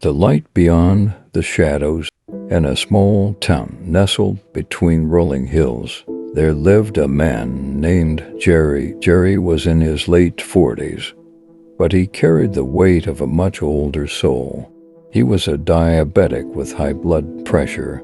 The light beyond the shadows. In a small town nestled between rolling hills, there lived a man named Jery. Jery was in his late 40s, but he carried the weight of a much older soul. He was a diabetic with high blood pressure,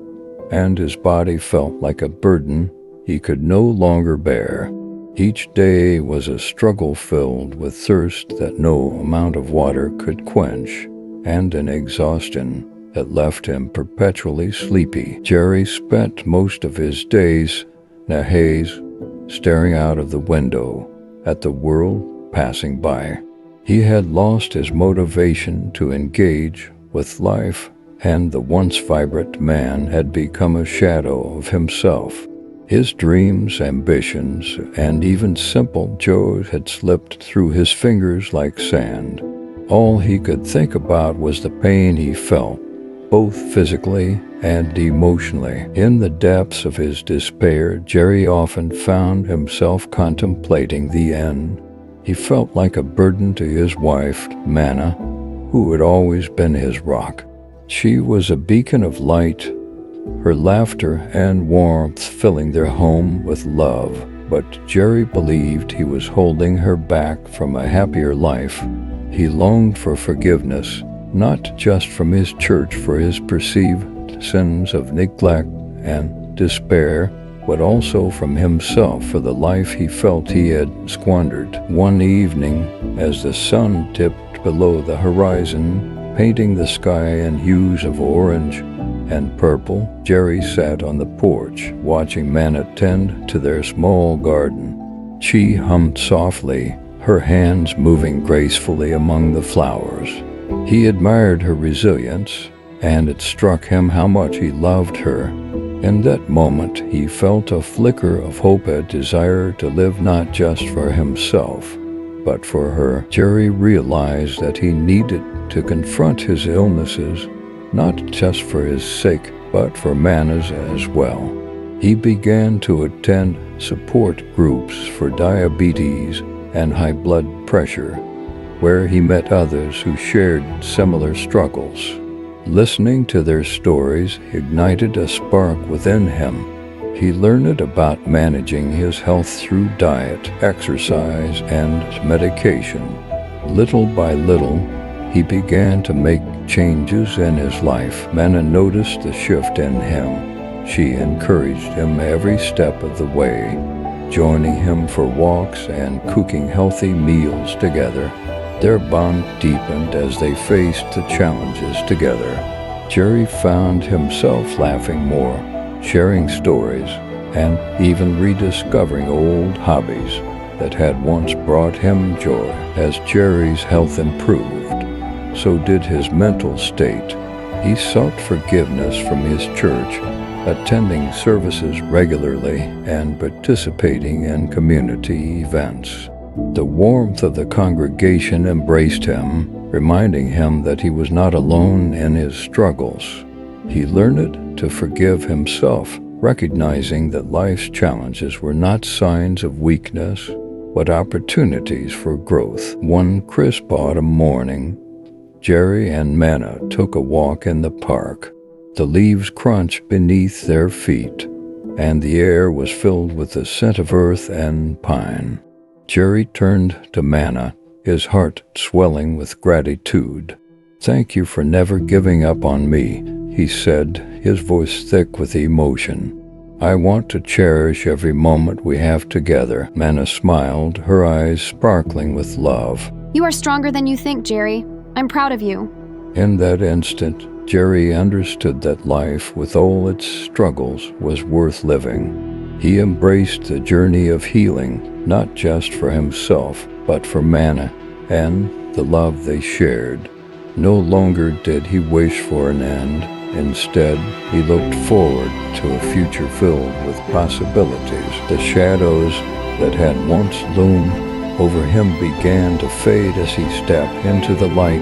and his body felt like a burden he could no longer bear. Each day was a struggle filled with thirst that no amount of water could quench, and an exhaustion that left him perpetually sleepy. Jery spent most of his days in a haze, staring out of the window at the world passing by. He had lost his motivation to engage with life, and the once vibrant man had become a shadow of himself. His dreams, ambitions, and even simple joys had slipped through his fingers like sand. All he could think about was the pain he felt, both physically and emotionally. In the depths of his despair, Jery often found himself contemplating the end. He felt like a burden to his wife, Manna, who had always been his rock. She was a beacon of light, her laughter and warmth filling their home with love. But Jery believed he was holding her back from a happier life. He longed for forgiveness, not just from his church for his perceived sins of neglect and despair, but also from himself for the life he felt he had squandered. One evening, as the sun dipped below the horizon, painting the sky in hues of orange and purple, Jery sat on the porch, watching Manna tend to their small garden. She hummed softly, her hands moving gracefully among the flowers. He admired her resilience, and it struck him how much he loved her. In that moment, he felt a flicker of hope, a desire to live not just for himself, but for her. Jery realized that he needed to confront his illnesses, not just for his sake, but for Manna's as well. He began to attend support groups for diabetes and high blood pressure, where he met others who shared similar struggles. Listening to their stories ignited a spark within him. He learned about managing his health through diet, exercise, and medication. Little by little, he began to make changes in his life. Manna noticed the shift in him. She encouraged him every step of the way, joining him for walks and cooking healthy meals together. Their bond deepened as they faced the challenges together. Jery found himself laughing more, sharing stories, and even rediscovering old hobbies that had once brought him joy. As Jery's health improved, so did his mental state. He sought forgiveness from his church, attending services regularly and participating in community events. The warmth of the congregation embraced him, reminding him that he was not alone in his struggles. He learned to forgive himself, recognizing that life's challenges were not signs of weakness, but opportunities for growth. One crisp autumn morning, Jery and Manna took a walk in the park. The leaves crunched beneath their feet, and the air was filled with the scent of earth and pine. Jery turned to Manna, his heart swelling with gratitude. "Thank you for never giving up on me," he said, his voice thick with emotion. "I want to cherish every moment we have together." Manna smiled, her eyes sparkling with love. "You are stronger than you think, Jery. I'm proud of you." In that instant, Jery understood that life, with all its struggles, was worth living. He embraced the journey of healing, not just for himself, but for Manna and the love they shared. No longer did he wish for an end. Instead, he looked forward to a future filled with possibilities. The shadows that had once loomed over him began to fade as he stepped into the light,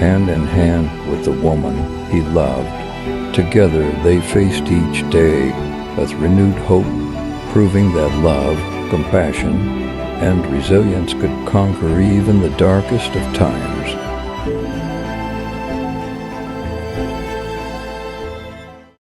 hand in hand with the woman he loved. Together they faced each day with renewed hope, proving that love, compassion, and resilience could conquer even the darkest of times.